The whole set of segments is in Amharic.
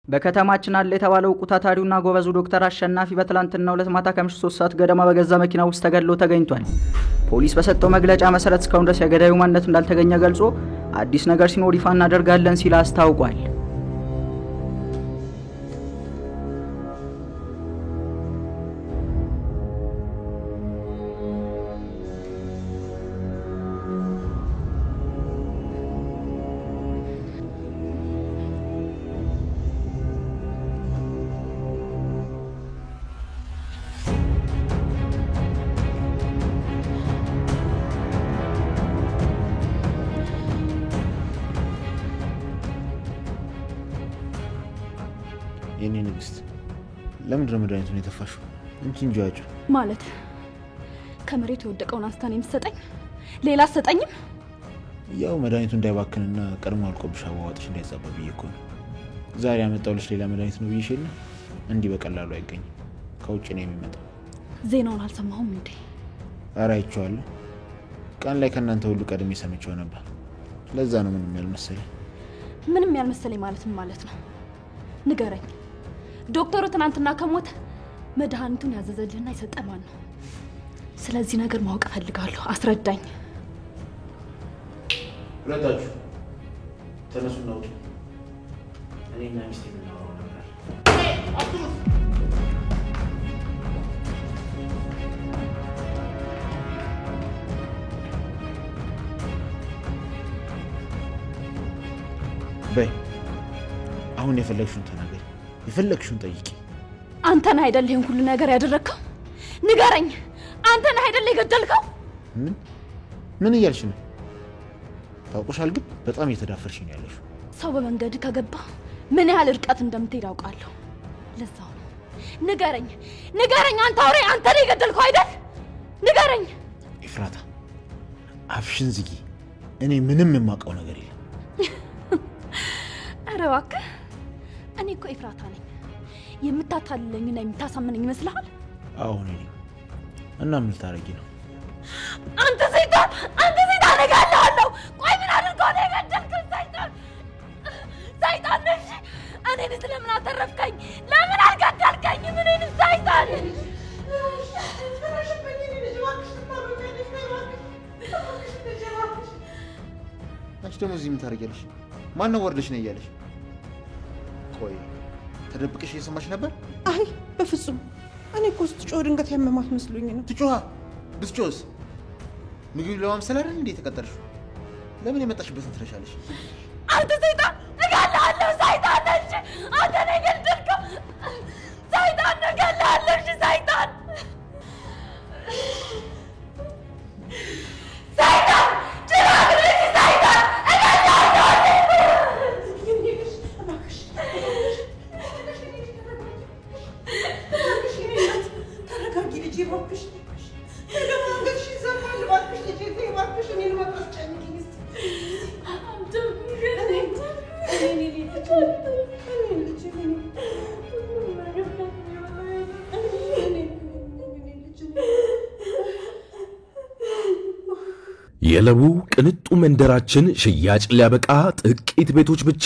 በከተማችን አለ የተባለው ቁታታሪውና ጎበዙ ዶክተር አሸናፊ በትላንትናው ዕለት ማታ ከምሽቱ 3 ሰዓት ገደማ በገዛ መኪና ውስጥ ተገድሎ ተገኝቷል። ፖሊስ በሰጠው መግለጫ መሰረት እስካሁን ድረስ የገዳዩ ማንነት እንዳልተገኘ ገልጾ አዲስ ነገር ሲኖር ይፋ እናደርጋለን ሲል አስታውቋል። የኔ ንግስት ለምን መድኃኒቱን የተፋሽው? እንጂ እንጃጁ ማለት ከመሬት የወደቀውን አንስታን የምትሰጠኝ ሌላ ሰጠኝም? ያው መድኃኒቱ እንዳይባክንና ቀድሞ አልቆብሽ አዋዋጥሽ እንዳይዛባብኝ እኮ ነው። ዛሬ ያመጣውልሽ ሌላ መድኃኒት ነው ብዬሽ የለ እንዲህ በቀላሉ አይገኝም። ከውጭ ነው የሚመጣው። ዜናውን አልሰማሁም እንዴ? ኧረ አይቼዋለሁ። ቀን ላይ ከናንተ ሁሉ ቀድሜ ሰምቼው ነበር። ለዛ ነው ምንም ያልመሰለኝ። ምንም ያልመሰለኝ ማለት ነው? ንገረኝ። ዶክተሩ ትናንትና ከሞተ መድኃኒቱን ያዘዘልህና የሰጠ ማን ነው? ስለዚህ ነገር ማወቅ ፈልጋለሁ። አስረዳኝ። ሁለታችሁ ተነሱና ውጡ። እኔና ሚስቴ እናወራው ነበር። በይ አሁን የፈለግሽውን ተናገሪ፣ የፈለግሽውን ጠይቂ። አንተን አይደል ይሄን ሁሉ ነገር ያደረከው? ንገረኝ። አንተን አይደል የገደልከው? ምን እያልሽ ነው? ታውቁሻል፣ ግን በጣም እየተዳፈርሽ ነው ያለሽው። ሰው በመንገድ ከገባ ምን ያህል ርቀት እንደምትሄድ አውቃለሁ። ለዛው ነው። ንገረኝ። አንተ አውሬ፣ አንተ ነህ የገደልከው አይደል? ንገረኝ። ኢፍራታ አፍሽን ዝጊ። እኔ ምንም የማውቀው ነገር የለም። ኧረ እባክህ፣ እኔ እኮ ኢፍራታ ነኝ። የምታታልለኝና የምታሳምነኝ ይመስልሃል? አዎ ነኝ። እና ምን ልታረጊ ነው? አንተ ሰይጣን እገድልሃለሁ። ቆይ ምን አድርገው ነው የገደልከኝ? ሰይጣን ነሽ። እኔን ስለምን አተረፍከኝ? ለምን አልገደልከኝም? እኔን ሰይጣን አንቺ ደግሞ እዚህ ምን ታረጊያለሽ? ማን ወርደሽ ነው ያለሽ? ቆይ ተደብቀሽ እየሰማሽ ነበር? አይ በፍጹም። እኔ እኮ ስትጮህ ድንገት ያመማት መስሎኝ ነው። ትጮሃ ብትጮህስ ምግብ ለማምሰል አይደል እንዴ ተቀጠርሽው? ለምን የመጣሽበትን ትረሻለሽ? አንተ ሰይጣን እገድልሃለሁ። ሰይጣን ነሽ። አንተ ነህ የገደልከው። ሰይጣን እገድልሃለሁ። ሰይጣን የለቡ ቅንጡ መንደራችን ሽያጭ ሊያበቃ ጥቂት ቤቶች ብቻ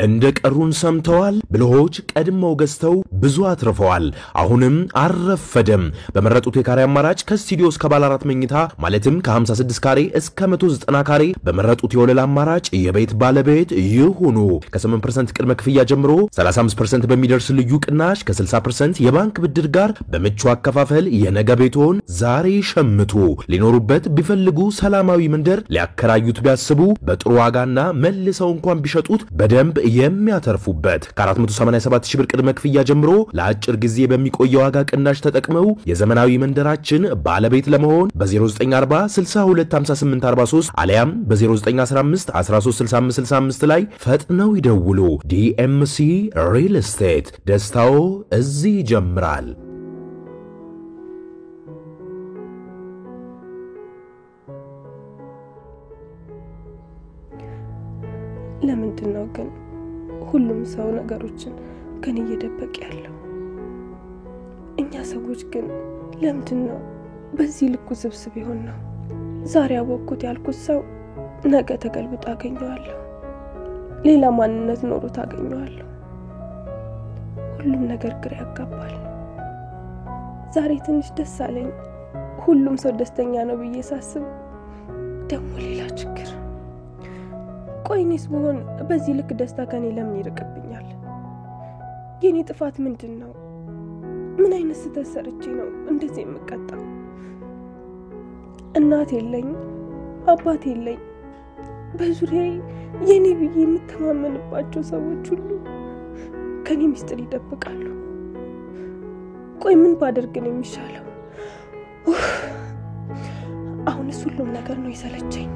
እንደቀሩን ሰምተዋል። ብልሆች ቀድመው ገዝተው ብዙ አትርፈዋል። አሁንም አረፈደም። በመረጡት የካሬ አማራጭ ከስቱዲዮ እስከ ባለ 4 መኝታ ማለትም ከ56 ካሬ እስከ 190 ካሬ በመረጡት የወለል አማራጭ የቤት ባለቤት ይሁኑ። ከ8% ቅድመ ክፍያ ጀምሮ 35% በሚደርስ ልዩ ቅናሽ ከ60% የባንክ ብድር ጋር በምቹ አከፋፈል የነገ ቤቶን ዛሬ ሸምቱ። ሊኖሩበት ቢፈልጉ ሰላማዊ መንደር ሊያከራዩት ቢያስቡ በጥሩ ዋጋና መልሰው እንኳን ቢሸጡት በደንብ የሚያተርፉበት ከ487 ሺህ ብር ቅድመ ክፍያ ጀምሮ ለአጭር ጊዜ በሚቆየው ዋጋ ቅናሽ ተጠቅመው የዘመናዊ መንደራችን ባለቤት ለመሆን በ0940 625843 አሊያም በ0915 136565 ላይ ፈጥነው ይደውሉ። ዲኤምሲ ሪል ስቴት፣ ደስታው እዚህ ይጀምራል። ለምንድን ነው ግን ሁሉም ሰው ነገሮችን ከኔ እየደበቀ ያለው? እኛ ሰዎች ግን ለምንድን ነው በዚህ ልኩ ስብስብ ይሆንነው? ዛሬ አወቅኩት ያልኩት ሰው ነገ ተገልብጦ አገኘዋለሁ። ሌላ ማንነት ኖሮት አገኘዋለሁ። ሁሉም ነገር ግራ ያጋባል። ዛሬ ትንሽ ደስ አለኝ ሁሉም ሰው ደስተኛ ነው ብዬ ሳስብ ደግሞ ሌላ ችግር። ቆይኔስ ብሆን በዚህ ልክ ደስታ ከኔ ለምን ይርቅብኛል? የኔ ጥፋት ምንድነው? ምን አይነት ስህተት ሰርቼ ነው እንደዚህ የምቀጣው? እናት የለኝ፣ አባት የለኝ። በዙሪያዬ የኔ ብዬ የምተማመንባቸው ሰዎች ሁሉ ከኔ ሚስጥር ይደብቃሉ። ቆይ ምን ባደርግ ነው የሚሻለው? አሁንስ ሁሉም ነገር ነው የሰለቸኝ።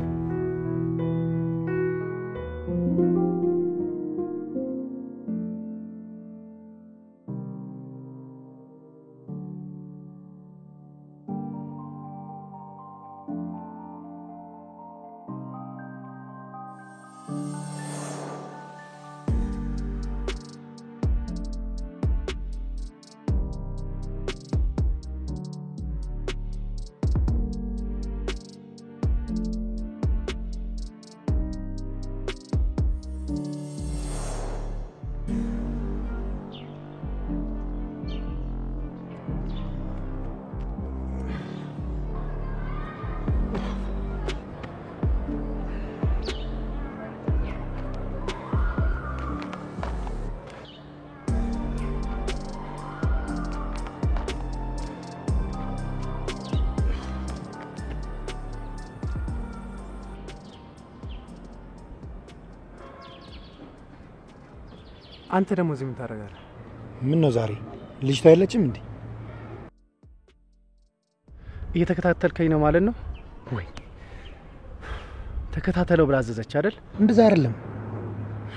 አንተ ደግሞ እዚህ ምን ታደርጋለህ? ምን ነው ዛሬ ልጅቷ አይለችም እንዴ? እየተከታተልከኝ ነው ማለት ነው ወይ? ተከታተለው ብላ አዘዘች አይደል? እንደዛ አይደለም።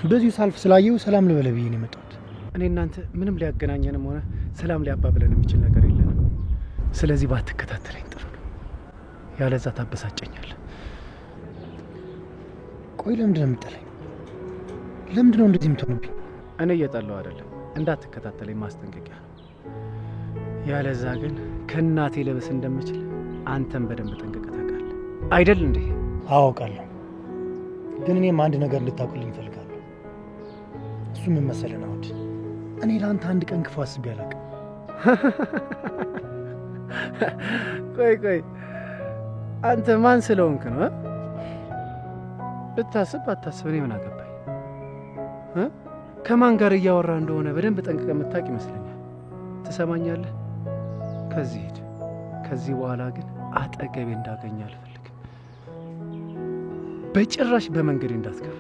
በዚሁ ሳልፍ ስላየው ሰላም ልበለ ብዬ ነው የመጣሁት። እኔ እናንተ ምንም ሊያገናኘንም ሆነ ሰላም ሊያባብለን የሚችል ነገር የለንም። ስለዚህ ባትከታተለኝ ጥሩ ነው። ያለዛ ታበሳጨኛለህ። ቆይ ለምንድን ነው የምትጠላኝ? ለምንድን ነው እንደዚህ የምትሆንብኝ? እኔ እየጠላሁ አይደለም፣ እንዳትከታተለኝ ማስጠንቀቂያ ነው። ያለዛ ግን ከእናቴ ልብስ እንደምችል አንተም በደንብ ጠንቅቀህ ታውቃለህ አይደል እንዴ? አውቃለሁ። ግን እኔም አንድ ነገር እንድታውቅልኝ እፈልጋለሁ። እሱ ምን መሰለህ ናውድ፣ እኔ ለአንተ አንድ ቀን ክፉ አስቤ አላውቅም። ቆይ አንተ ማን ስለሆንክ ነው? ብታስብ ባታስብ እኔ ምን አገባኝ? ከማን ጋር እያወራ እንደሆነ በደንብ ጠንቅቀህ የምታውቅ ይመስለኛል። ትሰማኛለህ? ከዚህ ሂድ። ከዚህ በኋላ ግን አጠገቤ እንዳገኝ አልፈልግም። በጭራሽ በመንገዴ እንዳትገባ።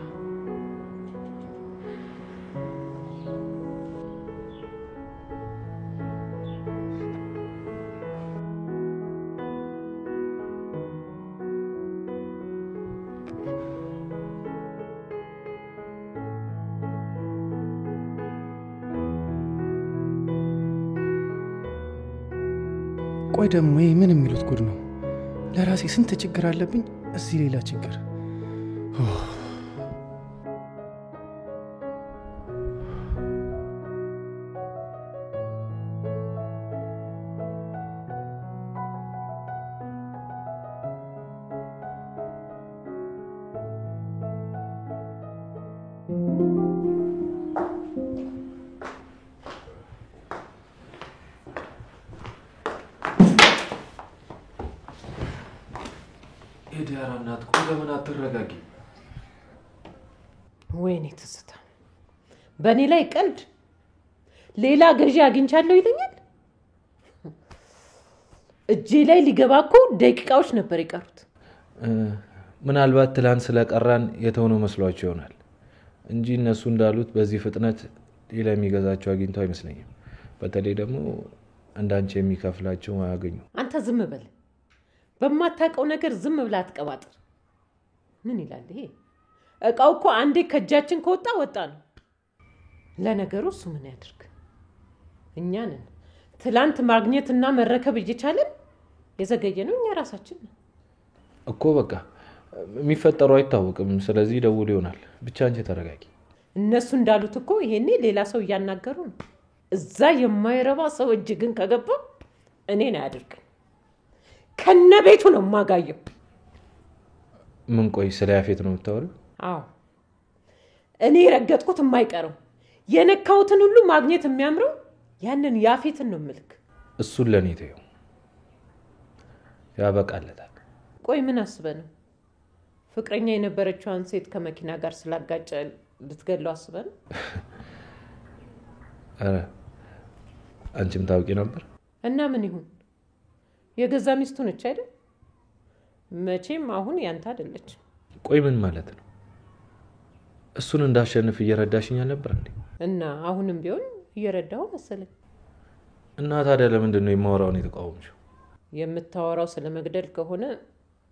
ቆይ ደግሞ ይሄ ምን የሚሉት ጉድ ነው? ለራሴ ስንት ችግር አለብኝ፣ እዚህ ሌላ ችግር። የዲያራ እናት ቆይ ለምን አትረጋጊ? ወይኔ ትዝታ፣ በእኔ ላይ ቀልድ። ሌላ ገዢ አግኝቻለሁ ይለኛል። እጄ ላይ ሊገባ እኮ ደቂቃዎች ነበር የቀሩት። ምናልባት ትላንት ስለቀራን የተሆነ መስሏቸው ይሆናል እንጂ እነሱ እንዳሉት በዚህ ፍጥነት ሌላ የሚገዛቸው አግኝተው አይመስለኝም። በተለይ ደግሞ እንዳንቺ የሚከፍላቸው አያገኙ። አንተ ዝም በል። በማታውቀው ነገር ዝም ብላ አትቀባጥር። ምን ይላል ይሄ? እቃው እኮ አንዴ ከእጃችን ከወጣ ወጣ ነው። ለነገሩ እሱ ምን ያድርግ? እኛ ነን ትላንት ማግኘትና መረከብ እየቻለን የዘገየ ነው እኛ ራሳችን እኮ። በቃ የሚፈጠረው አይታወቅም። ስለዚህ ደውል ይሆናል። ብቻ አንቺ ተረጋጊ። እነሱ እንዳሉት እኮ ይሄኔ ሌላ ሰው እያናገሩ ነው። እዛ የማይረባ ሰው እጅ ግን ከገባ እኔን አያድርገኝ። ከነ ቤቱ ነው ማጋየው። ምን ቆይ ስለ ያፌት ነው የምታወሪው? አዎ እኔ ረገጥኩት የማይቀረው የነካውትን ሁሉ ማግኘት የሚያምረው ያንን ያፌትን ነው ምልክ እሱን ለኔ ተይው ያበቃለታል ቆይ ምን አስበህ ነው ፍቅረኛ የነበረችውን ሴት ከመኪና ጋር ስላጋጨ ልትገለው አስበህ ነው አንቺም ታውቂ ነበር እና ምን ይሁን የገዛ ሚስቱ ነች አይደል መቼም አሁን ያንተ አይደለች ቆይ ምን ማለት ነው እሱን እንዳሸንፍ እየረዳሽኝ ነበር እንዴ እና አሁንም ቢሆን እየረዳው መሰለኝ እና ታዲያ ለምንድን ነው የማወራውን የተቃወምሽው የምታወራው ስለመግደል ከሆነ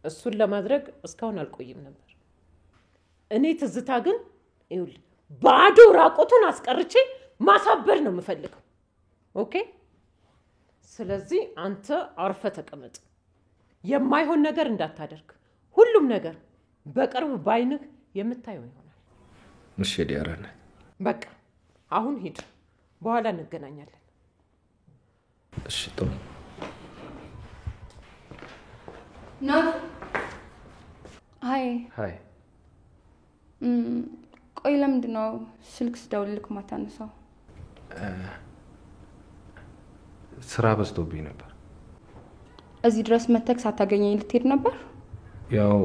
እሱን ለማድረግ እስካሁን አልቆይም ነበር እኔ ትዝታ ግን ይውል ባዶ ራቆቱን አስቀርቼ ማሳበር ነው የምፈልገው ኦኬ ስለዚህ አንተ አርፈ ተቀመጥ የማይሆን ነገር እንዳታደርግ ሁሉም ነገር በቅርብ ባይንህ የምታየው ይሆናል እሺ ዲያራና በቃ አሁን ሂድ በኋላ እንገናኛለን እሺ ጥሩ ሃይ ቆይ ለምንድን ነው ስልክ ስደውልልክ ማታነሳው ስራ በዝቶብኝ ነበር እዚህ ድረስ መተክ ሳታገኘኝ ልትሄድ ነበር ያው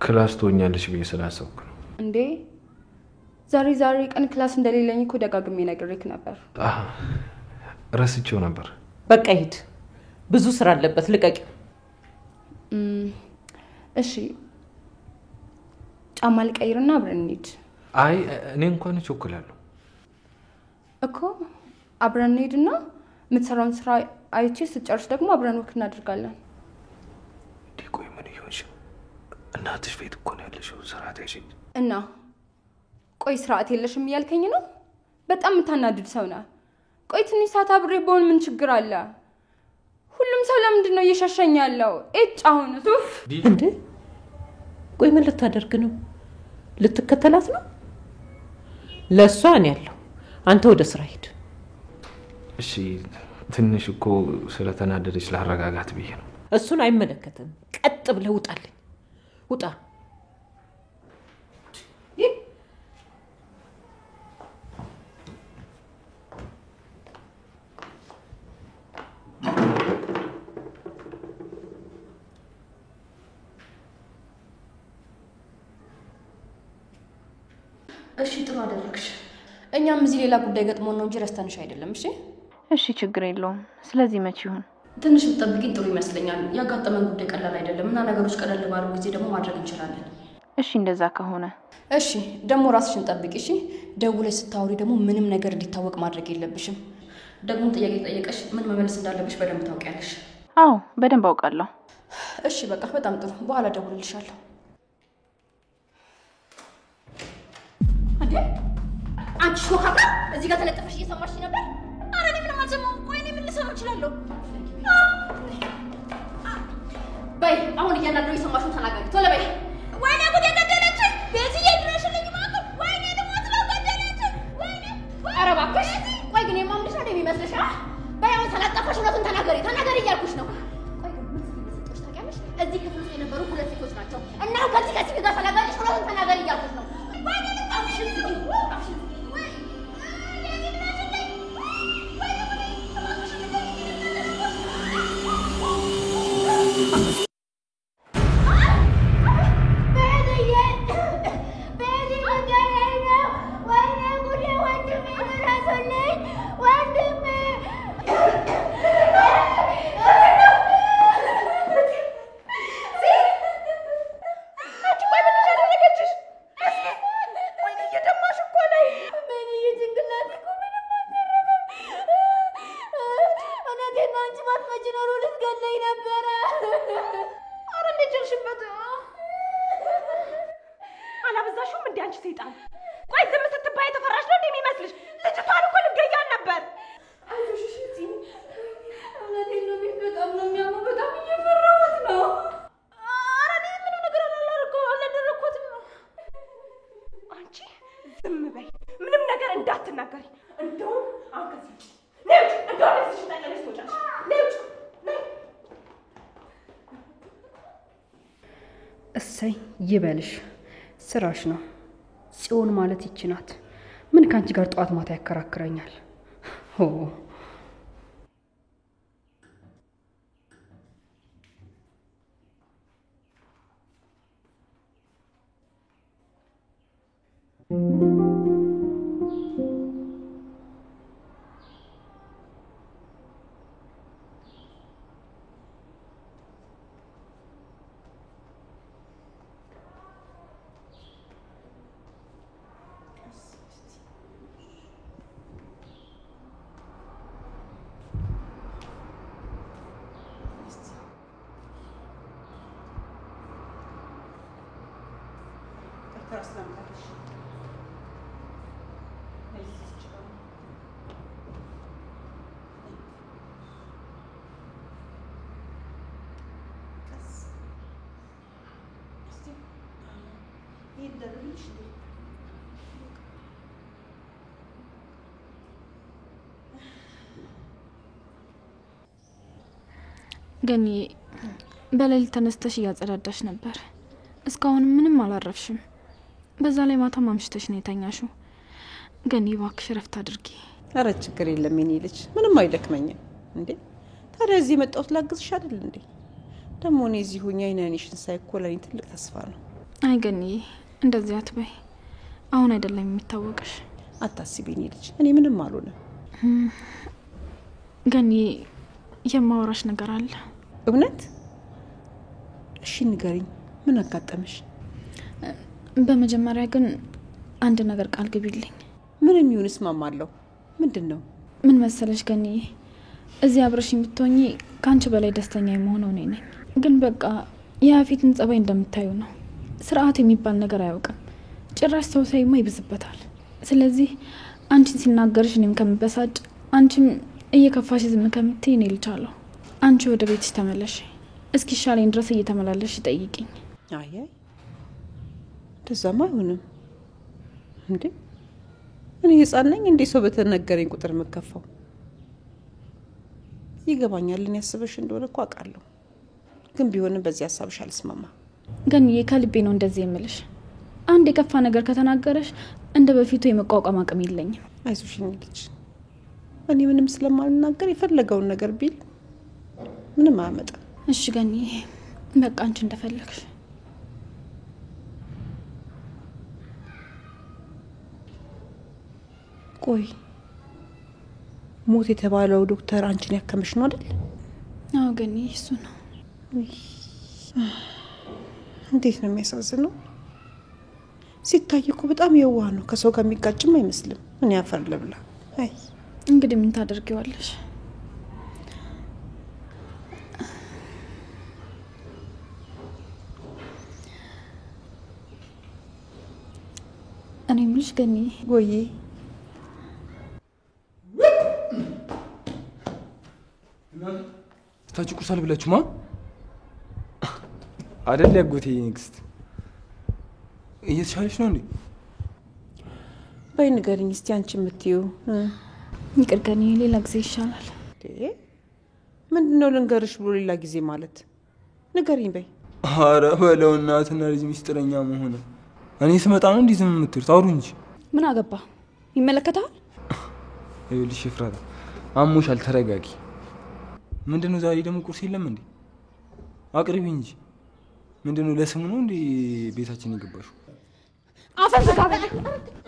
ክላስ ትሆኛለሽ ብዬ ስላሰብኩ ነው እንዴ ዛሬ ቀን ክላስ እንደሌለኝ እኮ ደጋግሜ ነግሬክ ነበር ረስቼው ነበር በቃ ሂድ ብዙ ስራ አለበት ልቀቂ እሺ ጫማ ልቀይርና አብረን እንሂድ አይ እኔ እንኳን እቸኩላለሁ እኮ አብረን እንሂድና የምትሰራውን ስራ አይቼ ስጨርስ ደግሞ አብረን ወክ እናደርጋለን ቆይ ምን ይሆንሽ እናትሽ ቤት እኮ ነው ያለሽው ስርዓት ያሽኝ እና ቆይ ስርዓት የለሽም እያልከኝ ነው በጣም የምታናድድ ሰው ነህ ቆይ ትንሽ ሰዓት አብሬ በሆን ምን ችግር አለ ሁሉም ሰው ለምንድን ነው እየሸሸኝ ያለው አሁን ሱፍ እንዴ ቆይ ምን ልታደርግ ነው ልትከተላት ነው ለሷ ነው ያለው አንተ ወደ ስራ ሂድ እሺ ትንሽ እኮ ስለተናደደች ላረጋጋት ብዬ ነው እሱን አይመለከትም ቀጥ ብለህ ውጣልኝ ውጣ እሺ ጥሩ አደረግሽ እኛም እዚህ ሌላ ጉዳይ ገጥሞን ነው እንጂ ረስተንሽ አይደለም እሺ ችግር የለውም ስለዚህ መቼ ይሁን ትንሽ ብትጠብቂኝ ጥሩ ይመስለኛል ያጋጠመን ጉዳይ ቀላል አይደለም እና ነገሮች ቀለል ባሉ ጊዜ ደግሞ ማድረግ እንችላለን እሺ እንደዛ ከሆነ እሺ ደግሞ ራስሽን ጠብቂ እሺ ደውለሽ ስታወሪ ደግሞ ምንም ነገር እንዲታወቅ ማድረግ የለብሽም ደግሞ ጥያቄ ጠየቀሽ ምን መመለስ እንዳለብሽ በደንብ ታውቂያለሽ አዎ በደንብ አውቃለሁ እሺ በቃ በጣም ጥሩ በኋላ ደውልልሻለሁ አንቺ ሾካካ እዚህ ጋር ተለጥፈሽ እየሰማሽ ነበር አረ እኔ ምንም አልሰማሁም ቆይ እኔ ምን ልሰማ እችላለሁ በይ አሁን እያንዳንዱ የሰማሽውን ተናገሪ ቶሎ በይ ወይኔ ጉድ የገደለችኝ ቤትዬ ድረሽልኝ ማለት ወይኔ ልሞት ነው ገደለችኝ ወይኔ አረ እባክሽ ቆይ ግን የማምንሽ ነው የሚመስልሽ በይ አሁን ተለጥፈሽ እውነቱን ተናገሪ እያልኩሽ ነው ቆይ ግን ምን ስለሰጠሽ ታውቂያለሽ እዚህ ክፍል ውስጥ የነበሩ ሁለት ሴቶች ናቸው እና ከዚህ ጋር ተናገሪሽ እውነቱን ተናገሪ እያልኩሽ ነው ወይኔ ልጣፍሽ እሰይ ይበልሽ ስራሽ ነው ጽዮን ማለት ይችናት ምን ካንቺ ጋር ጧት ማታ ያከራክረኛል ሆ ገኒ በሌሊት ተነስተሽ እያጸዳዳሽ ነበር። እስካሁን ምንም አላረፍሽም። በዛ ላይ ማታ ማምሽተሽ ነው የተኛሽው። ገኒ እባክሽ ረፍት አድርጊ። ኧረ ችግር የለም የኔ ልጅ፣ ምንም አይደክመኝም እንዴ። ታዲያ እዚህ መጣሁት ላግዝሽ አይደል እንዴ? ደግሞ እኔ እዚህ ሆኜ አይናንሽን ሳይኮ ለኔ ትልቅ ተስፋ ነው። አይ ገኒ እንደዚህ አትበይ። አሁን አይደለም የሚታወቅሽ። አታስቢ የኔ ልጅ፣ እኔ ምንም አልሆነም። ገኒ የማወራሽ ነገር አለ። እውነት? እሺ ንገሪኝ፣ ምን አጋጠመሽ? በመጀመሪያ ግን አንድ ነገር ቃል ግቢልኝ። ምንም ይሁን እስማማለሁ። ምንድነው? ምን መሰለሽ ገኒ፣ እዚህ አብረሽኝ ብትሆኚ ካንቺ በላይ ደስተኛ የምሆነው እኔ ነኝ። ግን በቃ የያፌትን ጸባይ እንደምታዩ ነው። ስርዓት የሚባል ነገር አያውቅም። ጭራሽ ሰው ሳይማ ይብዝበታል። ስለዚህ አንቺን ሲናገርሽ እኔም ከምበሳጭ አንቺም እየከፋሽ ዝም ከምትይ እኔ ልቻለሁ። አንቺ ወደ ቤትሽ ተመለሽ። እስኪሻለኝ ድረስ እየተመላለሽ ጠይቂኝ። አይ እንደዛማ አይሆንም እንዴ። እኔ ህፃን ነኝ እንዴ ሰው በተነገረኝ ቁጥር መከፋው? ይገባኛል። እኔ ያስበሽ እንደሆነ እኮ አውቃለሁ። ግን ቢሆንም በዚህ ሀሳብሽ አልስማማ። ግን ከልቤ ነው እንደዚህ የምልሽ። አንድ የከፋ ነገር ከተናገረሽ እንደ በፊቱ የመቋቋም አቅም የለኝም። አይዞሽ የኔ ልጅ፣ እኔ ምንም ስለማልናገር የፈለገውን ነገር ቢል ምንም አያመጣም። እሺ ገኒ፣ በቃ አንቺ እንደፈለግሽ። ቆይ ሞት የተባለው ዶክተር አንቺን ያከመሽ ነው አይደል? አዎ ገኒ፣ እሱ ነው። እንዴት ነው የሚያሳዝነው። ሲታይ እኮ በጣም የዋህ ነው። ከሰው ጋር የሚጋጭም አይመስልም። ምን ያፈር ለብላ። አይ እንግዲህ ምን ታደርጊዋለሽ? እኔ ምልሽ ገኒ፣ ወይ ታችሁ ቁርስ አልበላችሁማ አይደል? ያጎቴ ንግስት እየተሻለሽ ነው እንዴ? በይ ንገሪኝ እስቲ አንቺ የምትይው። ይቅር ገኒ፣ ሌላ ጊዜ ይሻላል። ምንድነው ልንገርሽ ብሎ ሌላ ጊዜ ማለት? ንገሪኝ በይ። ኧረ በለው እናትና ልጅ ሚስጥረኛ መሆነ። እኔ ስመጣ ነው እንዲህ ዝም የምትሉት? አውሩ እንጂ። ምን አገባ? ይመለከታል። ይኸውልሽ ፍራታ፣ አሞሻል፣ ተረጋጊ። ምንድነው ዛሬ ደግሞ ቁርስ የለም እንዴ? አቅርቢ እንጂ። ምንድነው ለስሙ ነው እንዴ ቤታችን የገባሽው? አፈን ዝጋበል።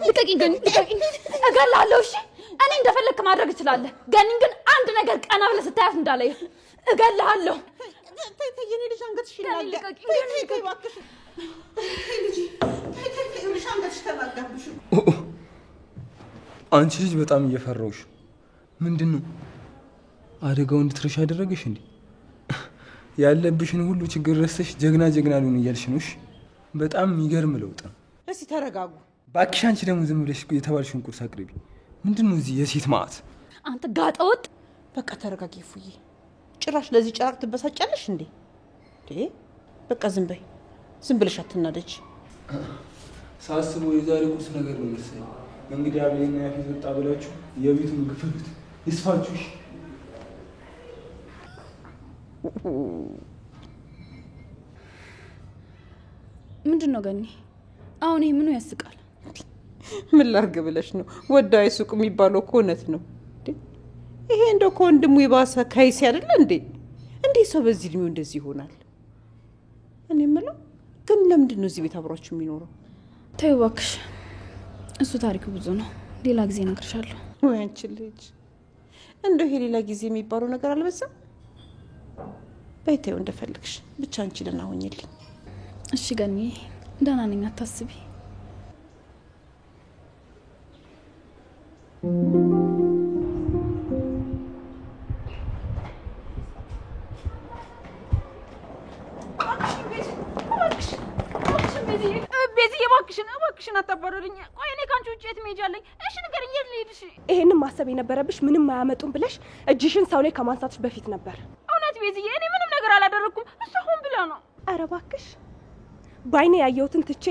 ልቀቂኝ ገኒ፣ ልቀቂኝ። እገላለሁ። እሺ እኔ እንደፈለክ ማድረግ እችላለሁ። ገኒን ግን አንድ ነገር ቀና ብለህ ስታያት እንዳላይ እገላለሁ። የኔ ልጅ አንገትሽ ይላል። ልቀቂኝ። አንቺ ልጅ በጣም እየፈራሁሽ። ምንድነው አደጋው እንድትረሽ ያደረገሽ እንዴ? ያለብሽን ሁሉ ችግር ረስተሽ ጀግና ጀግና ልሁን እያልሽ ነው? እሺ በጣም የሚገርም ለውጥ ነው። እስቲ ተረጋጉ ባክሽ። አንቺ ደግሞ ዝም ብለሽ የተባልሽውን ቁርስ አቅርቢ። ምንድነው እዚህ የሴት ማዕት? አንተ ጋጠወጥ። በቃ ተረጋጊ ፉዬ። ጭራሽ ለዚህ ጭራቅ ትበሳጫለሽ እንዴ? በቃ ዝም በይ። ዝም ብለሽ አትናደጅ። ሳስበው የዛሬ ቁርስ ነገር ነው መሰለኝ። እንግዲህ አብይና ያፊት ወጣ ብላችሁ የቤቱን ግፍሉት ይስፋችሁ። ምንድነው ገኒ? አሁን ይሄ ምኑ ያስቃል? ምን ላርግ ብለሽ ነው? ወዳ ይሱቅ የሚባለው እኮ እውነት ነው። ይሄ እንደው ከወንድሙ የባሰ ካይሲ አይደለ እንዴ? እንዴ ሰው በዚህ እድሜው እንደዚህ ይሆናል? እኔ የምለው ግን ለምንድን ነው እዚህ ቤት አብሯችሁ የሚኖረው? ተይው እባክሽ። እሱ ታሪክ ብዙ ነው። ሌላ ጊዜ እነግርሻለሁ። ወይ አንቺ ልጅ እንደው ይሄ ሌላ ጊዜ የሚባለው ነገር አልበዛም? በይተው እንደፈልግሽ ብቻ አንቺ ደህና ሁኚልኝ። እሺ ገኒ፣ ደህና ነኝ፣ አታስቢ። እባክሽን አታባረሪኝ። ቆይ እኔ ካንቺ ውጭ የት መሄጃ አለኝ? እሺ ንገሪኝ፣ የት ልሄድ? እሺ ይሄንን ማሰብ የነበረብሽ ምንም አያመጡም ብለሽ እጅሽን ሰው ላይ ከማንሳትሽ በፊት ነበር። እውነት ቤዝዬ፣ እኔ ምንም ነገር አላደረኩም። እሷ ሆን ብላ ነው። ኧረ እባክሽ፣ ባይኔ ያየሁትን ትቼ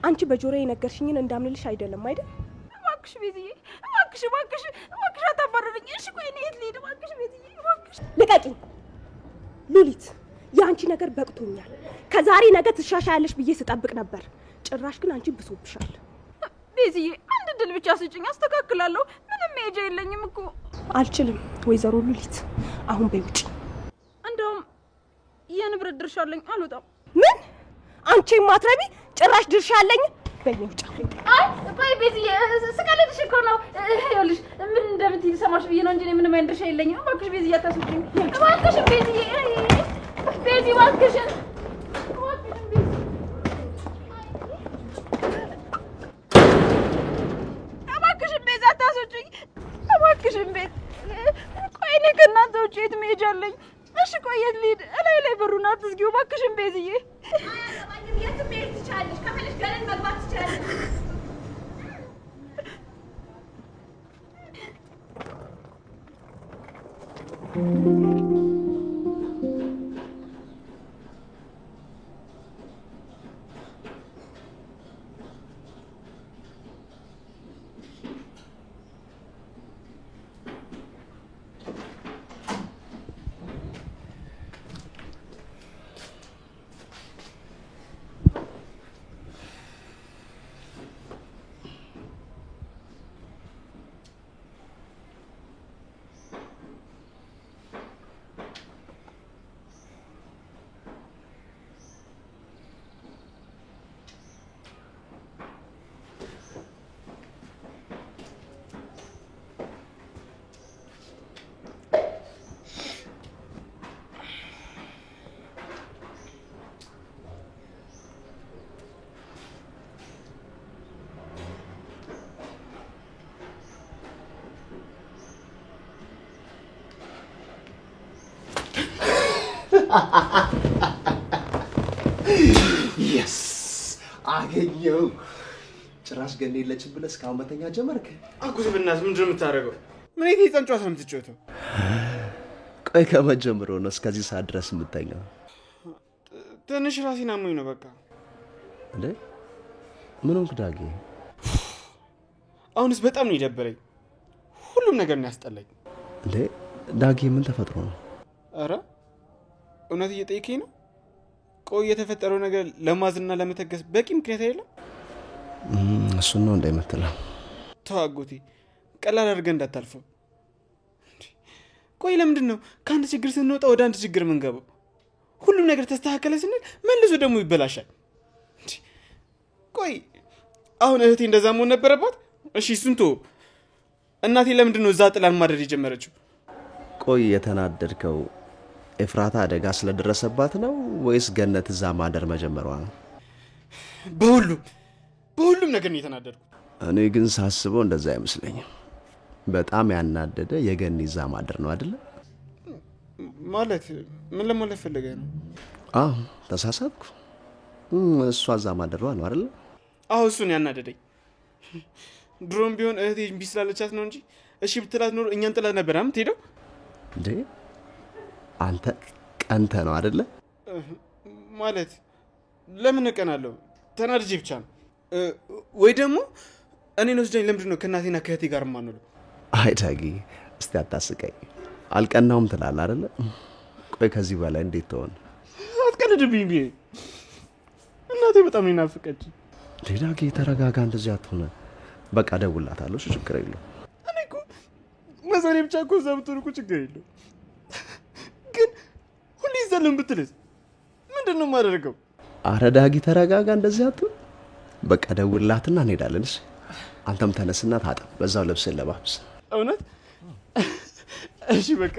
አንቺ በጆሮዬ የነገርሽኝን እንዳምንልሽ አይደለም አይደል? እባክሽ ቤዝዬ፣ እባክሽ እባክሽ እባክሽ አታባረሪኝ። እሺ ቆይ እኔ የት ልሄድ? እባክሽ ቤዝዬ፣ እባክሽ ልቀቂኝ። ሉሊት፣ የአንቺ ነገር በቅቶኛል። ከዛሬ ነገ ትሻሻያለሽ ብዬ ስጠብቅ ነበር። ጭራሽ ግን አንቺ ብሶብሻል። ቤዝዬ፣ አንድ ድል ብቻ ስጭኝ፣ አስተካክላለሁ። ምንም መሄጃ የለኝም እኮ። አልችልም ወይዘሮ ሉሊት፣ አሁን በይ ውጪ። እንደውም የንብረት ድርሻ አለኝ፣ አልወጣም። ምን? አንቺ ማትረቢ ጭራሽ ድርሻ አለኝ? በይ ውጪ። አይ ቆይ ቤዝዬ፣ ስቀልድሽ እኮ ነው። ይኸውልሽ ምን እንደምትይ ሰማሽ ብዬ ነው እንጂ እኔ ምንም አይነት ድርሻ የለኝም። እባክሽ ቤዝዬ አታስወጪኝ። እባክሽ ቤዝዬ፣ ቤዚ እባክሽ እባክሽን ቤት። ቆይ እኔ ከእናንተ ውጭ የት መሄጃ አለኝ? እሺ ቆይ የት ልሂድ? እላይ ላይ በሩን አትዝጊው እባክሽን ቤዝዬ። የትም መሄድ ትችላለሽ። ከፈለሽ ገለን መግባት ትችላለሽ። የስ አገኘው። ጭራሽ ገኔ የለችም ብለህ እስካሁን መተኛ ጀመርክ? አጉዝ ብናት ምንድን ነው የምታደርገው? ምን አይነት የህፃን ጨዋታ ነው የምትጫወተው? ቆይ ከመጀመሩ ነው እስከዚህ ሰዓት ድረስ የምተኛው? ትንሽ ራሴን አሞኝ ነው በቃ። እንዴ ምን ሆንክ ዳጊ? አሁንስ በጣም ነው የደበረኝ። ሁሉም ነገር ነው ያስጠላኝ። እንዴ ዳጊ ምን ተፈጥሮ ነው? አረ እውነት እየጠየከኝ ነው? ቆይ የተፈጠረው ነገር ለማዝና ለመተገስ በቂ ምክንያት አይደለም? እሱን ነው እንደምትለው? ተው አጎቴ፣ ቀላል አድርገህ እንዳታልፈው። ቆይ ለምንድን ነው ከአንድ ችግር ስንወጣ ወደ አንድ ችግር የምንገባው? ሁሉም ነገር ተስተካከለ ስንል መልሶ ደግሞ ይበላሻል። ቆይ አሁን እህቴ እንደዛ መሆን ነበረባት? እሺ እሱን ተው። እናቴ ለምንድን ነው እዛ ጥላን ማደር የጀመረችው? ቆይ የተናደድከው ኤፍራታ አደጋ ስለደረሰባት ነው ወይስ ገነት እዛ ማደር መጀመሯ ነው? በሁሉም ነገር ነው የተናደድኩት። እኔ ግን ሳስበው እንደዛ አይመስለኝም። በጣም ያናደደ የገኒ እዛ ማደር ነው አይደል? ማለት ምን ለማለት ፈልገህ ነው? አዎ ተሳሳትኩ። እሷ እዛ ማደሯ ነው አይደል? አዎ እሱን ያናደደኝ። ድሮም ቢሆን እህቴ እምቢ ስላለቻት ነው እንጂ እሺ ብትላት ኖሮ እኛን ጥላት ነበር የምትሄደው። እንዴ አንተ ቀንተ ነው አይደል? ማለት ለምን እቀናለሁ? ተናድጄ ብቻ ነው። ወይ ደግሞ እኔን ወስደኝ ለምንድን ነው ከእናቴና ከእህቴ ጋር የማንውለው? አይ ዳጊ እስቲ አታስቀኝ። አልቀናውም ትላለህ አይደል? ቆይ ከዚህ በላይ እንዴት ትሆን? አትቀልድብኝ ብዬ እናቴ በጣም ነው ናፍቀችኝ። ዳጊ ተረጋጋ፣ እንደዚህ አትሆነ። በቃ ደውላታለሁ፣ እሱ ችግር የለውም። እኔ እኮ መሰለኝ ብቻ እኮ እዛ ብትሆን እኮ ችግር የለውም። ግን ሁሌ ይዘልን ብትልስ ምንድን ነው የማደርገው? አረ ዳጊ ተረጋጋ፣ እንደዚህ አትሆን። በቃ ደውላትና እንሄዳለን። እሺ አንተም ተነስና ታጠብ፣ በዛው ልብስን ለባብስ። እውነት? እሺ በቃ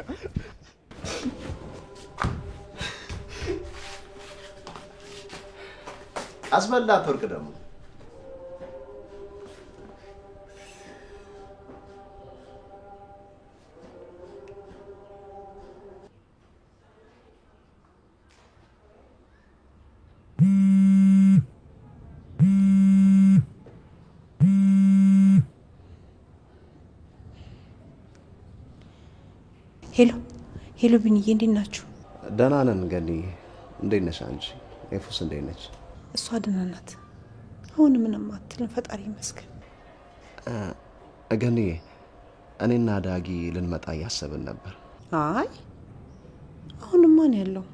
አስበላት ወርቅ ደግሞ ሄሎ ቢኒዬ፣ እንዴት ናችሁ? ደህና ነን ገኒ። እንዴት ነሽ አንቺ? ኤፉስ እንዴት ነች? እሷ ደህና ናት። አሁን ምንም አትልም፣ ፈጣሪ ይመስገን። ገኒ፣ እኔና ዳጊ ልንመጣ እያሰብን ነበር። አይ አሁንማ ነው ያለው።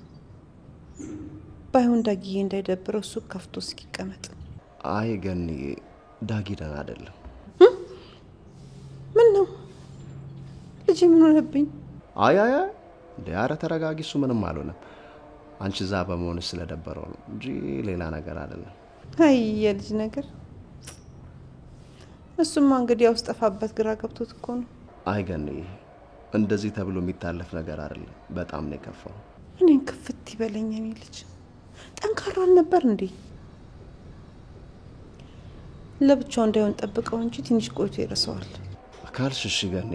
ባይሆን ዳጊ እንዳይደብረው እሱ ከፍቶ እስኪቀመጥ። አይ ገኒ፣ ዳጊ ደህና አይደለም። ምን ነው ልጅ ምን ሆነብኝ? አይ ኧረ ተረጋጊ፣ እሱ ምንም አልሆነም። አንቺ እዛ በመሆንሽ ስለደበረው ነው እንጂ ሌላ ነገር አይደለም። አይ የልጅ ነገር። እሱማ እንግዲህ ያው ጠፋበት ግራ ገብቶት እኮ ነው። አይ ገኒ፣ እንደዚህ ተብሎ የሚታለፍ ነገር አይደለም። በጣም ነው የከፋው። እኔን ክፍት ይበለኝ። እኔ ልጅ ጠንካራ አልነበር እንዴ? ለብቻው እንዳይሆን ጠብቀው እንጂ ትንሽ ቆይቶ ይረሳዋል። ካልሽ እሺ ገኒ፣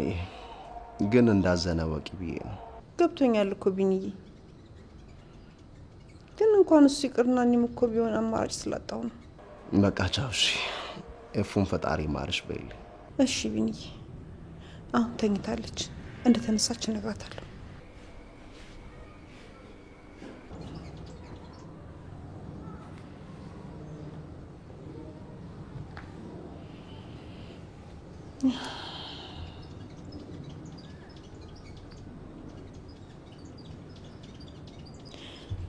ግን እንዳዘነ ወቂ ብዬ ነው። ገብቶኛል እኮ ቢኒዬ፣ ግን እንኳን እሱ ይቅርና እኔም እኮ ቢሆን አማራጭ ስላጣው ነው። በቃ ቻው። እሺ ኤፉን ፈጣሪ ማርሽ በይል። እሺ ቢኒዬ፣ አሁን ተኝታለች። እንደተነሳች እነግራታለሁ።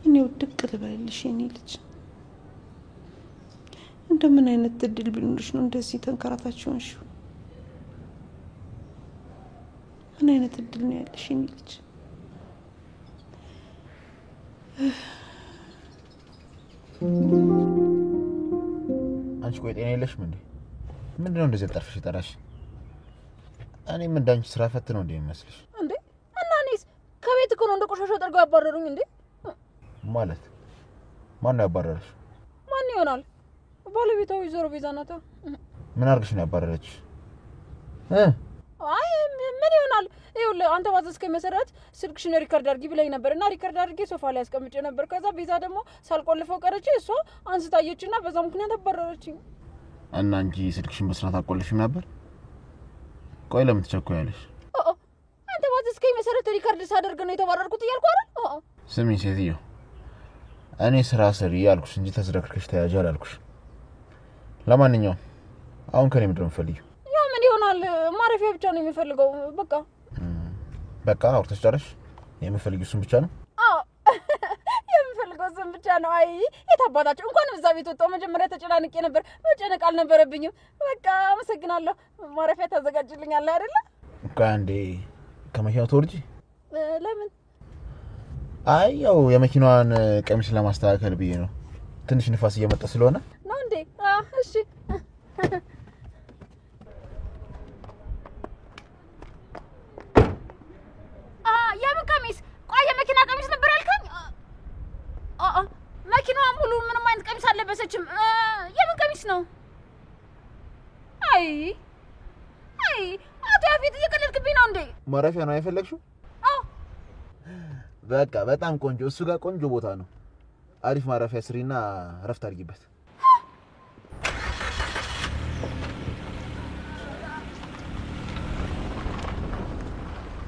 እኔ ውድቅ ልበልሽ የኔ ልጅ። እንደምን አይነት እድል ቢኖርሽ ነው እንደዚህ ተንከራታችሁ እንሽው? ምን አይነት እድል ነው ያለሽ የኔ ልጅ? አንቺ ቆይ ጤና የለሽም እንዴ? ምንድነው እንደዚህ ጠርፈሽ ጠራሽ? እኔም እንዳንቺ ስራ ፈት ነው እንዴ የሚመስልሽ? እንዴ እና እኔስ ከቤት እኮ ነው እንደ ቆሻሻ ጠርገው ያባረሩኝ እንዴ? ማለት ማን ያባረረሽ? ማን ይሆናል? ባለቤቷ ወይዘሮ ቤዛ ናታ። ምን አርግሽ ነው ያባረረች? አይ ምን ይሆናል? ይኸውልህ አንተ ባዘዝከኝ መሰረት ስልክሽን ሪከርድ አድርጊ ብለኝ ነበርና ሪከርድ አድርጌ ሶፋ ላይ አስቀምጬ ነበር። ከዛ ቤዛ ደግሞ ሳልቆልፈው ቀረች። እሷ አንስታየችና በዛ ምክንያት አባረረችኝ። እና አንቺ ስልክሽን በስርዓት አቆልፊም ነበር? ቆይ ለምን ትቸኮያለሽ? አንተ ባዘዝከኝ መሰረት ሪከርድ ሳደርግ ነው የተባረርኩት እያልኩ አይደል? ስሚኝ ሴትዮ፣ እኔ ስራ ስሪ ያልኩሽ እንጂ ተዝረክርከሽ ተያዥ አላልኩሽ። ለማንኛውም አሁን ከኔ ምንድነው የምትፈልጊው? ያው ምን ይሆናል? ማረፊያ ብቻ ነው የሚፈልገው። በቃ አውርተሽ ጨረሽ? የምትፈልጊው እሱን ብቻ ነው? የምፈልገው እሱን ብቻ ነው። አይ የታባታችሁ እንኳን እዛ ቤት ወጣው። መጀመሪያ ተጨናንቄ ነበር፣ መጨነቅ አልነበረብኝም። በቃ አመሰግናለሁ። ማረፊያ ታዘጋጅልኛለህ አይደለ? አንዴ ከመኪናው ተወርጂ። ለምን? አይ ያው የመኪናዋን ቀሚስ ለማስተካከል ብዬ ነው። ትንሽ ንፋስ እየመጣ ስለሆነ ነው እንዴ? እሺ የምን ቀሚስ? ቆይ የመኪና ቀሚስ ነበር ያልከኝ? መኪናዋ ሙሉ ምንም አይነት ቀሚስ አልለበሰችም። የምን ቀሚስ ነው? አይ አቶ ያፌት እየቀለድክብኝ ነው እንዴ? ማረፊያ ነው የፈለግሽው? በቃ በጣም ቆንጆ፣ እሱ ጋር ቆንጆ ቦታ ነው። አሪፍ ማረፊያ ስሪና ረፍት አድርጊበት።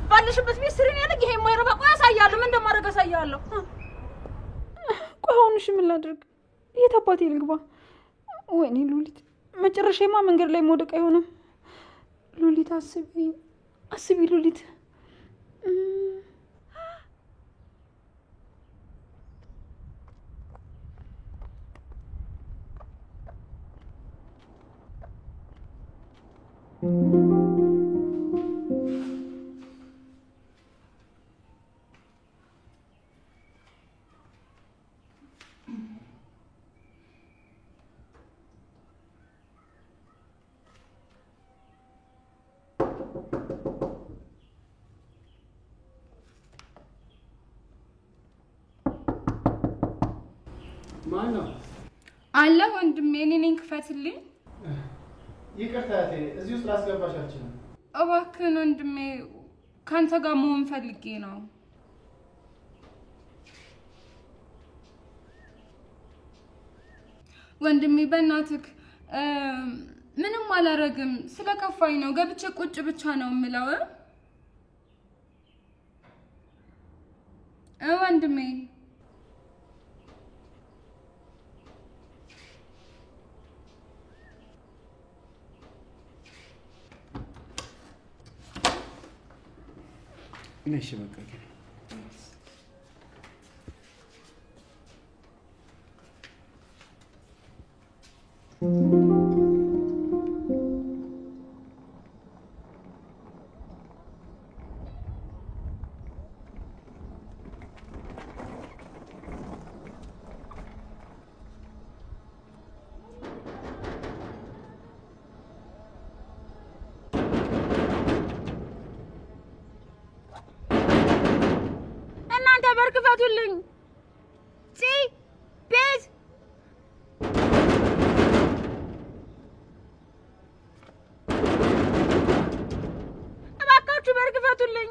ባለሽበት ቤት ስሪን ያለኝ ይሄ የማይረባ። ቆይ አሳያለሁ፣ ምን እንደማደርግ አሳያለሁ። ቆይ አሁን እሺ ምን ላድርግ? የት አባቴ ልግባ? ወይኔ ሉሊት፣ መጨረሻማ መንገድ ላይ መውደቅ አይሆንም። ሉሊት አስቢ ሉሊት። ማን ነው? አለ ወንድሜ፣ እኔ ነኝ። ክፈትልኝ። ይቅርታ እህቴ፣ እዚህ ውስጥ ላስገባሽ አልችልም። እባክህን ወንድሜ፣ ካንተ ጋር መሆን ፈልጌ ነው። ወንድሜ በእናትህ ምንም አላረግም። ስለከፋኝ ነው። ገብቼ ቁጭ ብቻ ነው የምለው። ወንድሜ ነሽ በቃ በር ክፈቱልኝ። ቤዝ እባካችሁ በር ክፈቱልኝ።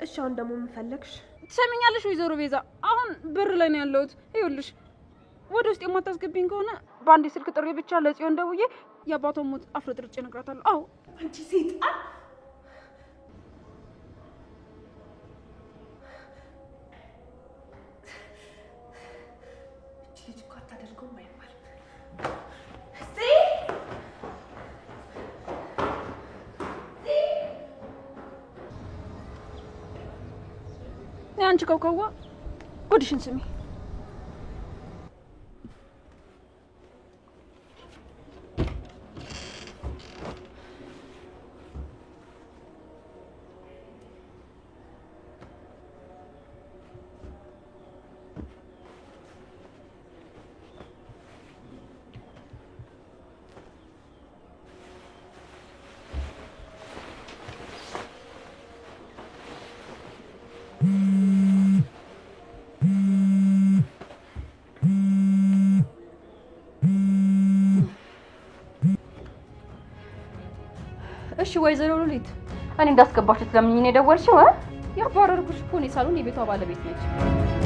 እሺ አሁን ደግሞ ምን ፈለግሽ? ትሰሚኛለሽ ወይዘሮ ቤዛ? አሁን በር ላይ ነው ያለሁት። ይኸውልሽ ወደ ውስጥ የማታስገቢኝ ከሆነ በአንድ ስልክ ጥሪ ብቻ ለጽዮን ደውዬ የአባቷን ሞት አፍረጥርጬ እነግራታለሁ። አዎ አንቺ ሰይጣን! እቺ ልጅ እኮ አታደርገውም አይባልም። አንቺ ከውከዋ ጉድሽን ስሚ። እሺ ወይዘሮ ሉሊት እኔ እንዳስገባችሁ ለምንኝ ነው የደወልሽው? ያባረርኩሽ እኮ እኔ ሳሎን የቤቷ ባለቤት ነች።